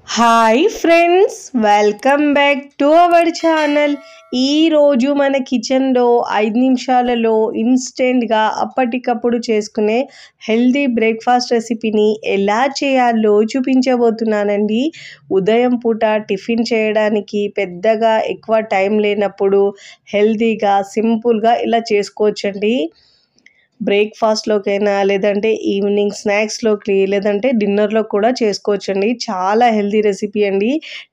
Hi friends, welcome back to our channel. ఈరోజు మన కిచెన్లో 5 నిమిషాలలో ఇన్స్టెంట్గా అప్పటికప్పుడు చేసుకునే హెల్దీ బ్రేక్ఫాస్ట్ రెసిపీని ఎలా చేయాలో చూపించబోతున్నానండి. ఉదయం పూట టిఫిన్ చేయడానికి పెద్దగా ఎక్కువ టైం లేనప్పుడు హెల్దీగా సింపుల్గా ఇలా చేసుకోవచ్చండి. బ్రేక్ఫాస్ట్లోకైనా లేదంటే ఈవినింగ్ స్నాక్స్లోకి లేదంటే డిన్నర్లో కూడా చేసుకోవచ్చండి. చాలా హెల్దీ రెసిపీ అండి.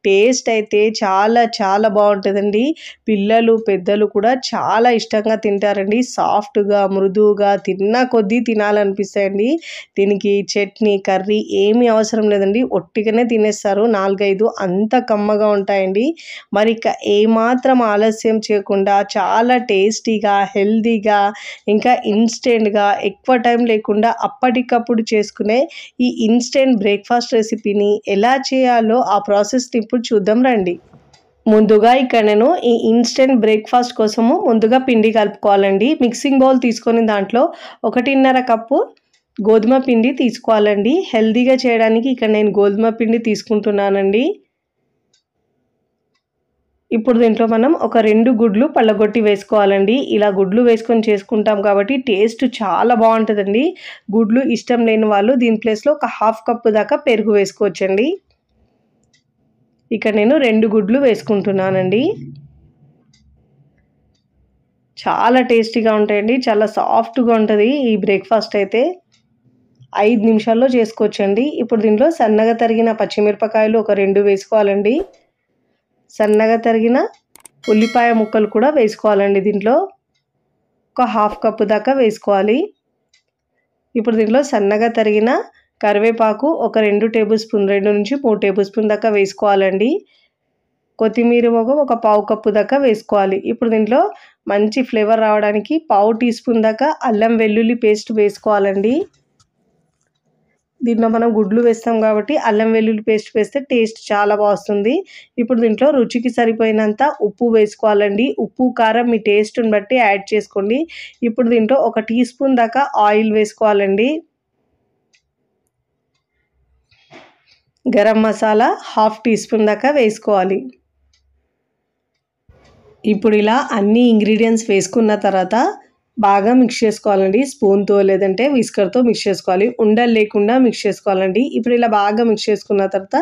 టేస్ట్ అయితే చాలా చాలా బాగుంటుందండి. పిల్లలు పెద్దలు కూడా చాలా ఇష్టంగా తింటారండి. సాఫ్ట్గా మృదువుగా తిన్న కొద్దీ తినాలనిపిస్తాయండి. దీనికి చట్నీ కర్రీ ఏమీ అవసరం లేదండి, ఒట్టిగానే తినేస్తారు 4-5 అంత కమ్మగా ఉంటాయండి. మరి ఇక ఏమాత్రం ఆలస్యం చేయకుండా చాలా టేస్టీగా హెల్దీగా ఇంకా ఇన్స్టెంట్గా ఎక్కువ టైం లేకుండా అప్పటికప్పుడు చేసుకునే ఈ ఇన్స్టెంట్ బ్రేక్ఫాస్ట్ రెసిపీని ఎలా చేయాలో ఆ ప్రాసెస్ని ఇప్పుడు చూద్దాం రండి. ముందుగా ఇక్కడ నేను ఈ ఇన్స్టెంట్ బ్రేక్ఫాస్ట్ కోసము ముందుగా పిండి కలుపుకోవాలండి. మిక్సింగ్ బౌల్ తీసుకొని దాంట్లో 1.5 కప్పు గోధుమ పిండి తీసుకోవాలండి. హెల్దీగా చేయడానికి ఇక్కడ నేను గోధుమ పిండి తీసుకుంటున్నానండి. ఇప్పుడు దీంట్లో మనం ఒక 2 గుడ్లు పళ్ళగొట్టి వేసుకోవాలండి. ఇలా గుడ్లు వేసుకొని చేసుకుంటాం కాబట్టి టేస్ట్ చాలా బాగుంటుందండి. గుడ్లు ఇష్టం లేని వాళ్ళు దీని ప్లేస్లో ఒక 1/2 కప్పు దాకా పెరుగు వేసుకోవచ్చండి. ఇక్కడ నేను 2 గుడ్లు వేసుకుంటున్నానండి. చాలా టేస్టీగా ఉంటాయండి, చాలా సాఫ్ట్గా ఉంటుంది ఈ బ్రేక్ఫాస్ట్ అయితే. 5 నిమిషాల్లో చేసుకోవచ్చండి. ఇప్పుడు దీంట్లో సన్నగా తరిగిన పచ్చిమిరపకాయలు ఒక 2 వేసుకోవాలండి. సన్నగా తరిగిన ఉల్లిపాయ ముక్కలు కూడా వేసుకోవాలండి. దీంట్లో ఒక 1/2 కప్పు దాకా వేసుకోవాలి. ఇప్పుడు దీంట్లో సన్నగా తరిగిన కరివేపాకు ఒక 2 టేబుల్ స్పూన్ 2 నుంచి 3 టేబుల్ స్పూన్ దాకా వేసుకోవాలండి. కొత్తిమీర ఒక 1/4 కప్పు దాకా వేసుకోవాలి. ఇప్పుడు దీంట్లో మంచి ఫ్లేవర్ రావడానికి 1/2 టీ స్పూన్ దాకా అల్లం వెల్లుల్లి పేస్ట్ వేసుకోవాలండి. దీంట్లో మనం గుడ్లు వేస్తాం కాబట్టి అల్లం వెల్లుల్లి పేస్ట్ వేస్తే టేస్ట్ చాలా బాగుంటుంది. ఇప్పుడు దీంట్లో రుచికి సరిపోయినంత ఉప్పు వేసుకోవాలండి. ఉప్పు కారం మీ టేస్ట్ని బట్టి యాడ్ చేసుకోండి. ఇప్పుడు దీంట్లో 1 టీ స్పూన్ దాకా ఆయిల్ వేసుకోవాలండి. గరం మసాలా 1/2 టీ స్పూన్ దాకా వేసుకోవాలి. ఇప్పుడు ఇలా అన్ని ఇంగ్రీడియంట్స్ వేసుకున్న తర్వాత బాగా మిక్స్ చేసుకోవాలండి. స్పూన్తో లేదంటే విస్కర్తో మిక్స్ చేసుకోవాలి. ఉండలు లేకుండా మిక్స్ చేసుకోవాలండి. ఇప్పుడు ఇలా బాగా మిక్స్ చేసుకున్న తర్వాత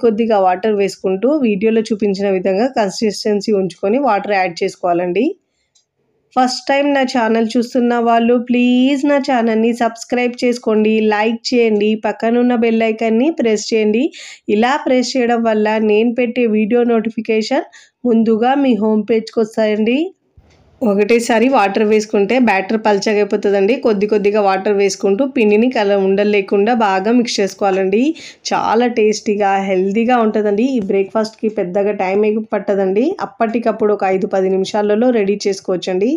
కొద్దిగా వాటర్ వేసుకుంటూ వీడియోలో చూపించిన విధంగా కన్సిస్టెన్సీ ఉంచుకొని వాటర్ యాడ్ చేసుకోవాలండి. ఫస్ట్ టైం నా ఛానల్ చూస్తున్న వాళ్ళు ప్లీజ్ నా ఛానల్ని సబ్స్క్రైబ్ చేసుకోండి, లైక్ చేయండి, పక్కనున్న బెల్ ఐకాన్ని ప్రెస్ చేయండి. ఇలా ప్రెస్ చేయడం వల్ల నేను పెట్టే వీడియో నోటిఫికేషన్ ముందుగా మీ హోమ్ పేజ్కి వస్తాయండి. ఒకటేసారి వాటర్ వేసుకుంటే బ్యాటర్ పల్చగా అయిపోతుందండి. కొద్దిగా వాటర్ వేసుకుంటూ పిండిని ఉండలు లేకుండా బాగా మిక్స్ చేసుకోవాలండి. చాలా టేస్టీగా హెల్తీగా ఉంటుందండి. ఈ బ్రేక్ఫాస్ట్కి పెద్దగా టైం పట్టదండి. అప్పటికప్పుడు ఒక 5-10 నిమిషాలలో రెడీ చేసుకోవచ్చండి.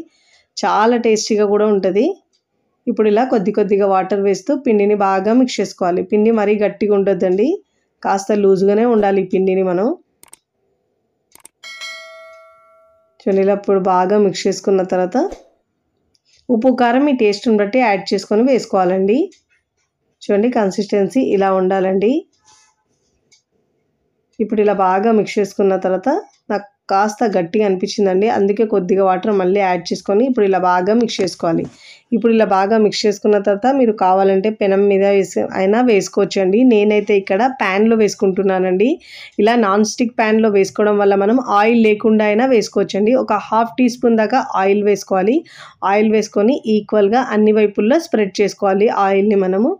చాలా టేస్టీగా కూడా ఉంటుంది. ఇప్పుడు ఇలా కొద్దిగా వాటర్ వేస్తూ పిండిని బాగా మిక్స్ చేసుకోవాలి. పిండి మరీ గట్టిగా ఉండొద్దండి, కాస్త లూజ్గానే ఉండాలి ఈ పిండిని మనం. ఇలా ఇప్పుడు బాగా మిక్స్ చేసుకున్న తర్వాత ఉప్పు కారం మీ టేస్ట్ని బట్టి యాడ్ చేసుకొని వేసుకోవాలండి. చూడండి కన్సిస్టెన్సీ ఇలా ఉండాలండి. ఇప్పుడు ఇలా బాగా మిక్స్ చేసుకున్న తర్వాత నాకు కాస్త గట్టిగా అనిపించిందండి, అందుకే కొద్దిగా వాటర్ మళ్ళీ యాడ్ చేసుకొని ఇప్పుడు ఇలా బాగా మిక్స్ చేసుకోవాలి. ఇప్పుడు ఇలా బాగా మిక్స్ చేసుకున్న తర్వాత మీరు కావాలంటే పెనం మీద అయినా వేసుకోవచ్చండి. నేనైతే ఇక్కడ ప్యాన్లో వేసుకుంటున్నానండి. ఇలా నాన్ స్టిక్ ప్యాన్లో వేసుకోవడం వల్ల మనం ఆయిల్ లేకుండా అయినా వేసుకోవచ్చండి. ఒక 1/2 టీ స్పూన్ దాకా ఆయిల్ వేసుకోవాలి. ఆయిల్ వేసుకొని ఈక్వల్గా అన్ని వైపుల్లో స్ప్రెడ్ చేసుకోవాలి ఆయిల్ని మనము.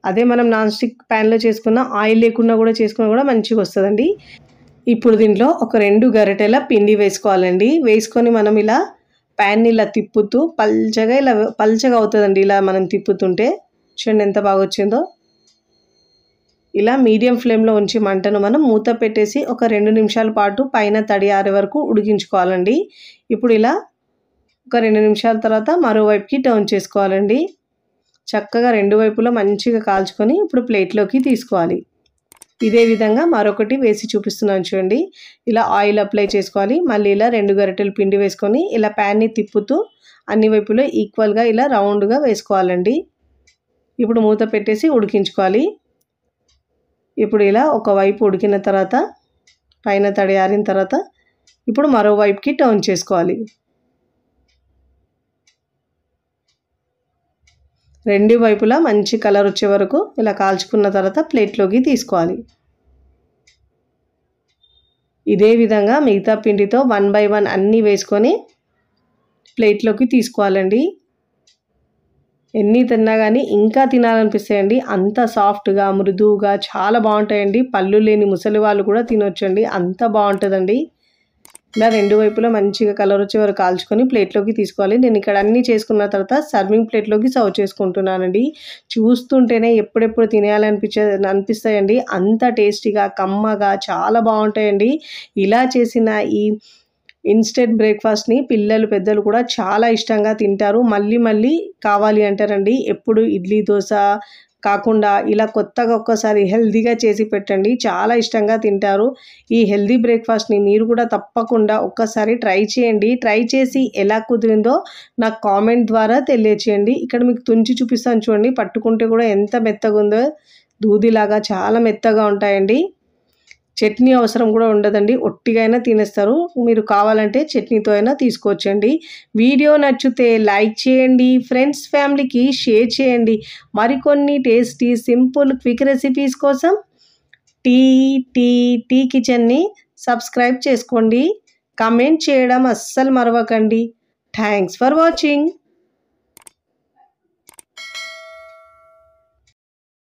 అదే మనం నాన్ స్టిక్ ప్యాన్లో చేసుకున్న ఆయిల్ లేకుండా కూడా చేసుకున్నా కూడా మంచిగా వస్తుందండి. ఇప్పుడు దీంట్లో ఒక 2 గరిటెల పిండి వేసుకోవాలండి. వేసుకొని మనం ఇలా ప్యాన్ని ఇలా తిప్పుతూ పల్చగా అవుతుందండి. ఇలా మనం తిప్పుతుంటే చూడండి ఎంత బాగా వచ్చిందో. ఇలా మీడియం ఫ్లేమ్లో ఉంచి మంటను మనం మూత పెట్టేసి ఒక 2 నిమిషాల పాటు పైన తడి ఆరే వరకు ఉడికించుకోవాలండి. ఇప్పుడు ఇలా ఒక 2 నిమిషాల తర్వాత మరోవైపుకి టర్న్ చేసుకోవాలండి. చక్కగా 2 వైపులా మంచిగా కాల్చుకొని ఇప్పుడు ప్లేట్లోకి తీసుకోవాలి. ఇదే విధంగా మరొకటి వేసి చూపిస్తున్నాను చూడండి. ఇలా ఆయిల్ అప్లై చేసుకోవాలి. మళ్ళీ ఇలా 2 గరిటెలు పిండి వేసుకొని ఇలా ప్యాన్ని తిప్పుతూ అన్ని వైపులో ఈక్వల్గా ఇలా రౌండ్గా వేసుకోవాలండి. ఇప్పుడు మూత పెట్టేసి ఉడికించుకోవాలి. ఇప్పుడు ఇలా ఒకవైపు ఉడికిన తర్వాత పైన తడి ఆరిన తర్వాత ఇప్పుడు మరోవైపుకి టర్న్ చేసుకోవాలి. రెండు వైపులా మంచి కలర్ వచ్చే వరకు ఇలా కాల్చుకున్న తర్వాత ప్లేట్లోకి తీసుకోవాలి. ఇదే విధంగా మిగతా పిండితో 1 బై 1 అన్నీ వేసుకొని ప్లేట్లోకి తీసుకోవాలండి. ఎన్ని తిన్నా కానీ ఇంకా తినాలనిపిస్తాయండి. అంత సాఫ్ట్గా మృదువుగా చాలా బాగుంటాయండి. పళ్ళు లేని ముసలి వాళ్ళు కూడా తినొచ్చండి, అంత బాగుంటుందండి. ఇలా రెండు వైపులా మంచిగా కలర్ వచ్చే వరకు కాల్చుకొని ప్లేట్లోకి తీసుకోవాలి. నేను ఇక్కడ అన్నీ చేసుకున్న తర్వాత సర్వింగ్ ప్లేట్లోకి సర్వ్ చేసుకుంటున్నానండి. చూస్తుంటేనే ఎప్పుడెప్పుడు అనిపిస్తాయండి. అంత టేస్టీగా కమ్మగా చాలా బాగుంటాయండి. ఇలా చేసిన ఈ ఇన్స్టెంట్ బ్రేక్ఫాస్ట్ని పిల్లలు పెద్దలు కూడా చాలా ఇష్టంగా తింటారు. మళ్ళీ మళ్ళీ కావాలి అంటారండి. ఎప్పుడు ఇడ్లీ దోశ కాకుండా ఇలా కొత్తగా ఒక్కసారి హెల్తీగా చేసి పెట్టండి, చాలా ఇష్టంగా తింటారు. ఈ హెల్తీ బ్రేక్ఫాస్ట్ని మీరు కూడా తప్పకుండా ఒక్కసారి ట్రై చేయండి. ట్రై చేసి ఎలా కుదిరిందో నాకు కామెంట్ ద్వారా తెలియచేయండి. ఇక్కడ మీకు తుంచి చూపిస్తాను చూడండి, పట్టుకుంటే కూడా ఎంత మెత్తగా ఉందో, దూదిలాగా చాలా మెత్తగా ఉంటాయండి. చట్నీ అవసరం కూడా ఉండదండి, ఒట్టిగా అయినా తినేస్తారు. మీరు కావాలంటే చట్నీతో అయినా తీసుకోవచ్చండి. వీడియో నచ్చితే లైక్ చేయండి, ఫ్రెండ్స్ ఫ్యామిలీకి షేర్ చేయండి. మరికొన్ని టేస్టీ సింపుల్ క్విక్ రెసిపీస్ కోసం టీ కిచెన్ని సబ్స్క్రైబ్ చేసుకోండి. కమెంట్ చేయడం అస్సలు మరవకండి. Thanks for watching.